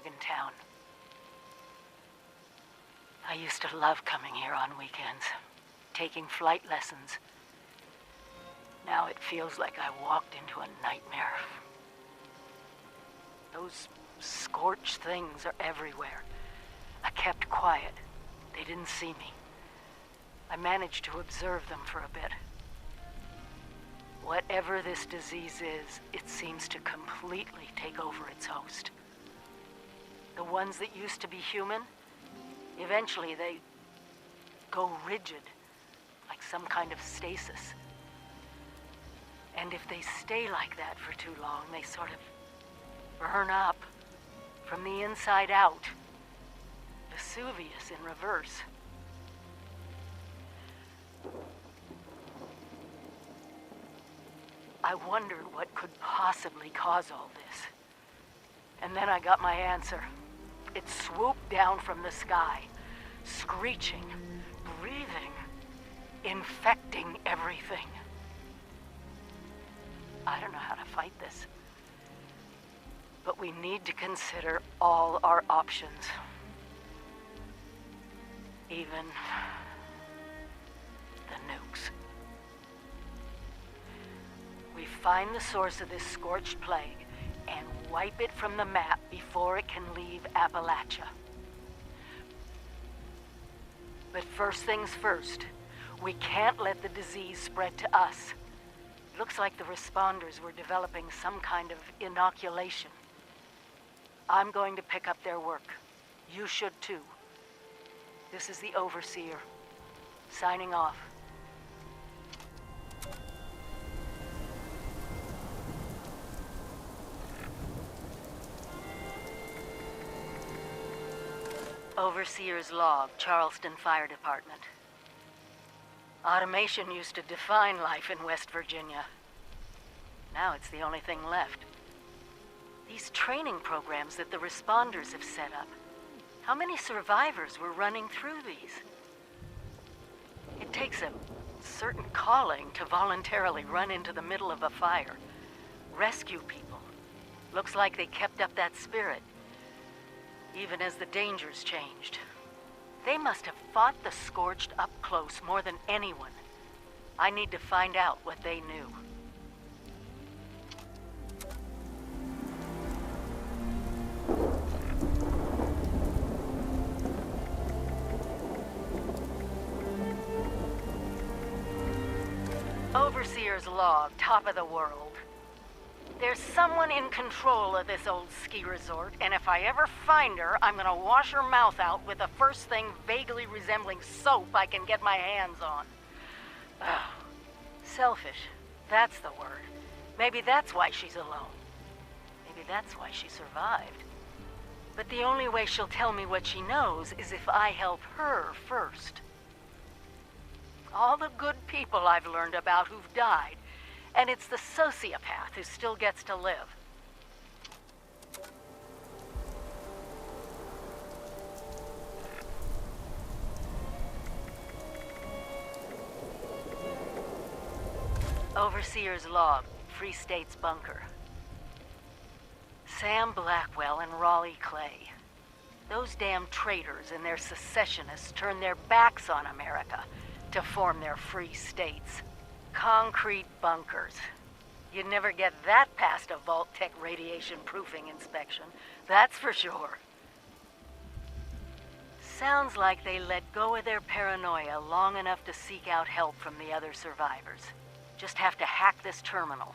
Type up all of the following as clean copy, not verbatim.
Morgantown. I used to love coming here on weekends, taking flight lessons. Now it feels like I walked into a nightmare. Those scorched things are everywhere. I kept quiet. They didn't see me. I managed to observe them for a bit. Whatever this disease is, it seems to completely take over its host. The ones that used to be human, eventually they go rigid, like some kind of stasis. And if they stay like that for too long, they sort of burn up from the inside out. Vesuvius in reverse. I wondered what could possibly cause all this. And then I got my answer. It swooped down from the sky, screeching, breathing, infecting everything. I don't know how to fight this. But we need to consider all our options. Even the nukes. We find the source of this scorched plague and wipe it from the map before it can leave Appalachia. But first things first, we can't let the disease spread to us. Looks like the responders were developing some kind of inoculation. I'm going to pick up their work. You should too. This is the Overseer, signing off. Overseer's log, Charleston Fire Department. Automation used to define life in West Virginia. Now it's the only thing left. These training programs that the responders have set up. How many survivors were running through these? It takes a certain calling to voluntarily run into the middle of a fire, rescue people. Looks like they kept up that spirit, even as the dangers changed. They must have fought the Scorched up close more than anyone. I need to find out what they knew. Overseer's log, top of the world. There's someone in control of this old ski resort, and if I ever find her, I'm gonna wash her mouth out with the first thing vaguely resembling soap I can get my hands on. Oh, selfish. That's the word. Maybe that's why she's alone. Maybe that's why she survived. But the only way she'll tell me what she knows is if I help her first. All the good people I've learned about who've died, and it's the sociopath who still gets to live. Overseer's log, Free State's bunker. Sam Blackwell and Raleigh Clay. Those damn traitors and their secessionists turned their backs on America to form their free states. Concrete bunkers. You'd never get that past a Vault-Tec radiation proofing inspection, that's for sure. Sounds like they let go of their paranoia long enough to seek out help from the other survivors. Just have to hack this terminal,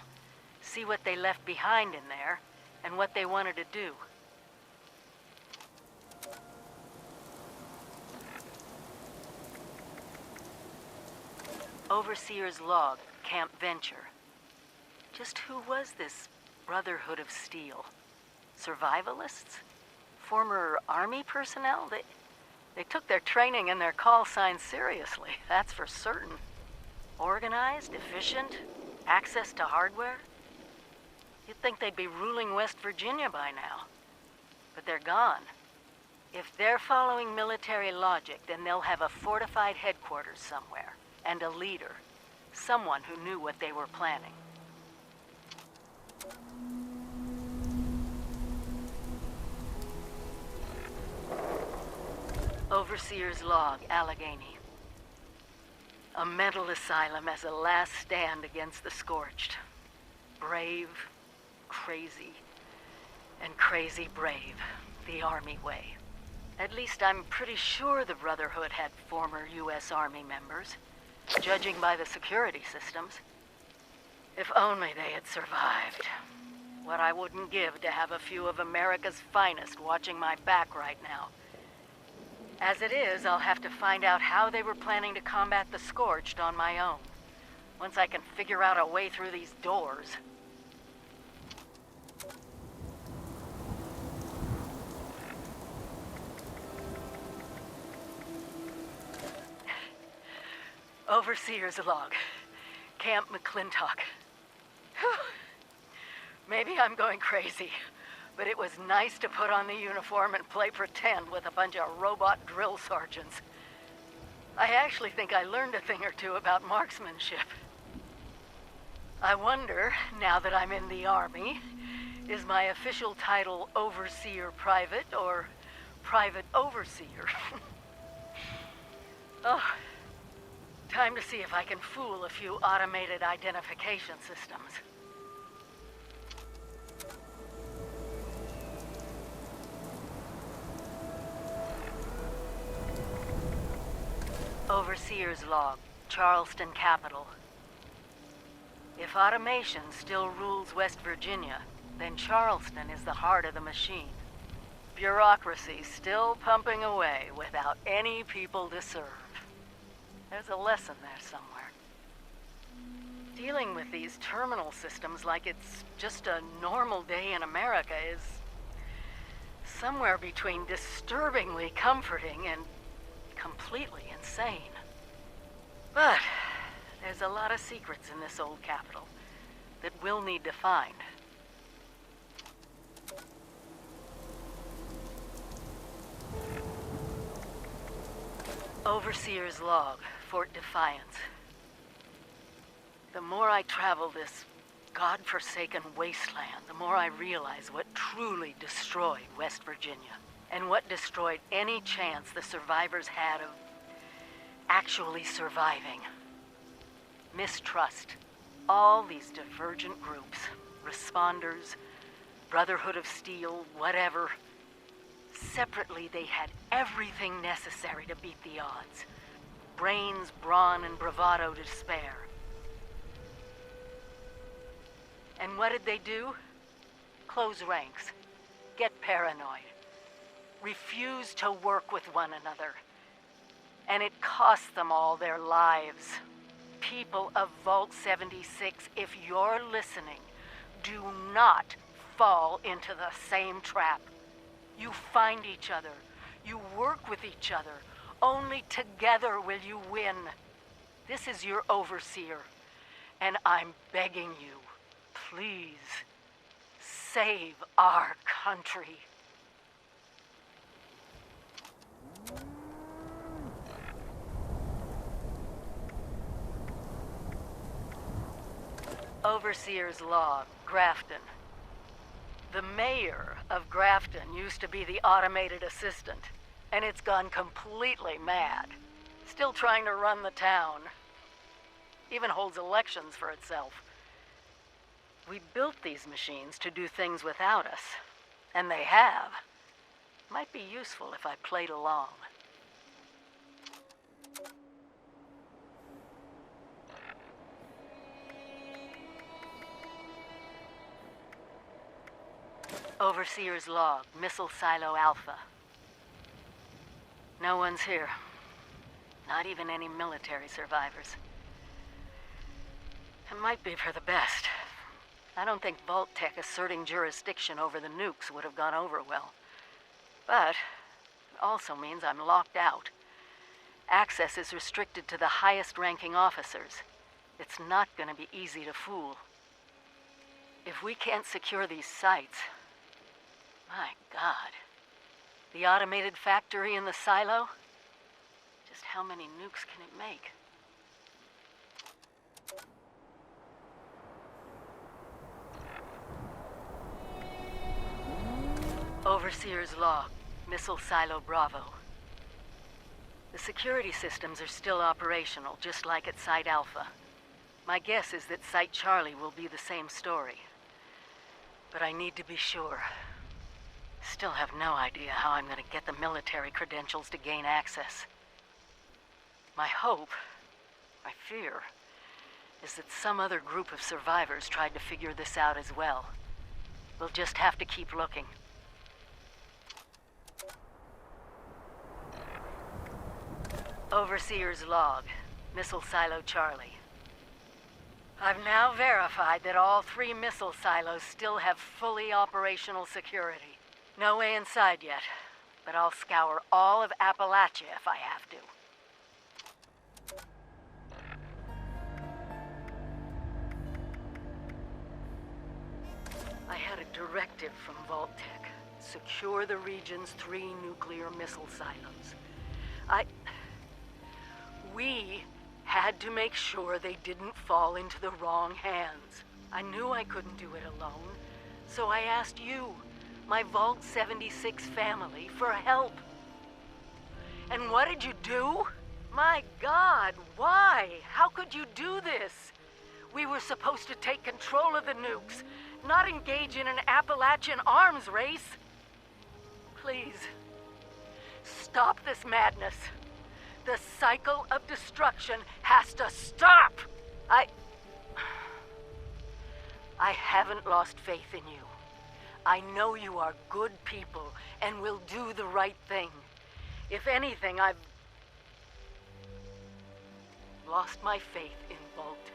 see what they left behind in there, and what they wanted to do. Overseer's log, Camp Venture. Just who was this Brotherhood of Steel? Survivalists? Former Army personnel? They took their training and their call signs seriously, that's for certain. Organized, efficient, access to hardware? You'd think they'd be ruling West Virginia by now. But they're gone. If they're following military logic, then they'll have a fortified headquarters somewhere. And a leader. Someone who knew what they were planning. Overseer's log, Allegheny. A mental asylum as a last stand against the Scorched. Brave, crazy, and crazy brave. The Army way. At least I'm pretty sure the Brotherhood had former U.S. Army members, judging by the security systems. If only they had survived. What I wouldn't give to have a few of America's finest watching my back right now. As it is, I'll have to find out how they were planning to combat the Scorched on my own. Once I can figure out a way through these doors. Overseer's log. Camp McClintock. Maybe I'm going crazy, but it was nice to put on the uniform and play pretend with a bunch of robot drill sergeants. I actually think I learned a thing or two about marksmanship. I wonder, now that I'm in the Army, is my official title Overseer Private or Private Overseer? Oh. Time to see if I can fool a few automated identification systems. Overseer's log, Charleston Capital. If automation still rules West Virginia, then Charleston is the heart of the machine. Bureaucracy still pumping away without any people to serve. There's a lesson there somewhere. Dealing with these terminal systems like it's just a normal day in America is somewhere between disturbingly comforting and completely insane. But there's a lot of secrets in this old capital that we'll need to find. Overseer's log, Fort Defiance. The more I travel this godforsaken wasteland, the more I realize what truly destroyed West Virginia, and what destroyed any chance the survivors had of actually surviving. Mistrust. All these divergent groups, responders, Brotherhood of Steel, whatever. Separately, they had everything necessary to beat the odds. Brains, brawn, and bravado to spare. And what did they do? Close ranks. Get paranoid. Refuse to work with one another. And it cost them all their lives. People of Vault 76, if you're listening, do not fall into the same trap. You find each other. You work with each other. Only together will you win. This is your overseer. And I'm begging you, please, save our country. Overseer's log, Grafton. The mayor of Grafton used to be the automated assistant, and it's gone completely mad. Still trying to run the town. Even holds elections for itself. We built these machines to do things without us, and they have. Might be useful if I played along. Overseer's log, Missile Silo Alpha. No one's here. Not even any military survivors. It might be for the best. I don't think Vault-Tec asserting jurisdiction over the nukes would have gone over well. But it also means I'm locked out. Access is restricted to the highest-ranking officers. It's not going to be easy to fool. If we can't secure these sites... My God. The automated factory in the silo? Just how many nukes can it make? Overseer's log, Missile Silo Bravo. The security systems are still operational, just like at Site Alpha. My guess is that Site Charlie will be the same story. But I need to be sure. Still have no idea how I'm gonna get the military credentials to gain access. My hope, my fear, is that some other group of survivors tried to figure this out as well. We'll just have to keep looking. Overseer's log, Missile Silo Charlie. I've now verified that all 3 missile silos still have fully operational security. No way inside yet, but I'll scour all of Appalachia if I have to. I had a directive from Vault-Tec. Secure the region's 3 nuclear missile silos. We had to make sure they didn't fall into the wrong hands. I knew I couldn't do it alone, so I asked you, my Vault 76 family, for help. And what did you do? My God, why? How could you do this? We were supposed to take control of the nukes, not engage in an Appalachian arms race. Please, stop this madness. The cycle of destruction has to stop! I haven't lost faith in you. I know you are good people and will do the right thing. If anything, I've lost my faith in Vault-Tec.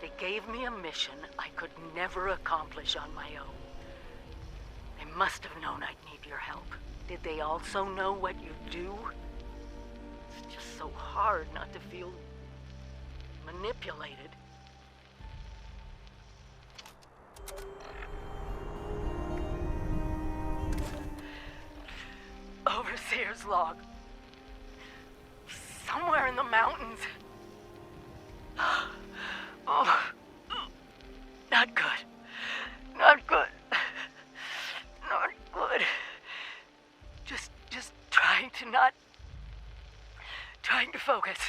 They gave me a mission I could never accomplish on my own. They must have known I'd need your help. Did they also know what you do? It's just so hard not to feel manipulated. Overseer's log. Somewhere in the mountains. Oh, not good. Not good. Not good. Just trying to focus.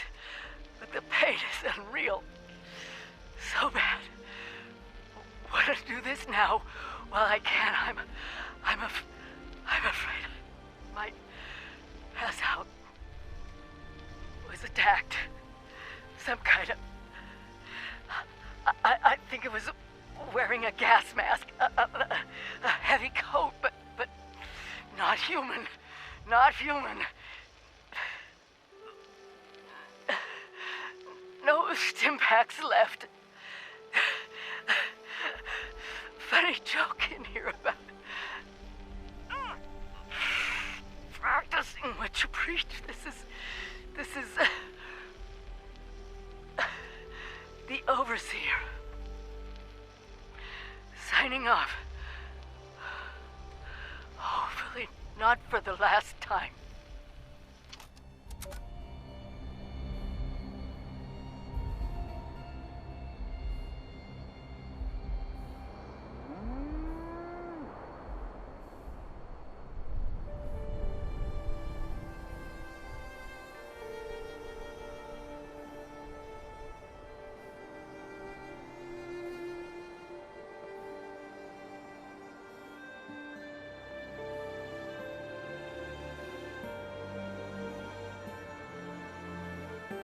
But the pain is unreal. So bad. Want to do this now while I can. I'm afraid I might pass out. Was attacked. Some kind of... I think it was wearing a gas mask. A heavy coat, but not human. Not human. No stimpaks left. Funny joke in here about practicing what you preach. This is the Overseer. Signing off. Hopefully not for the last time.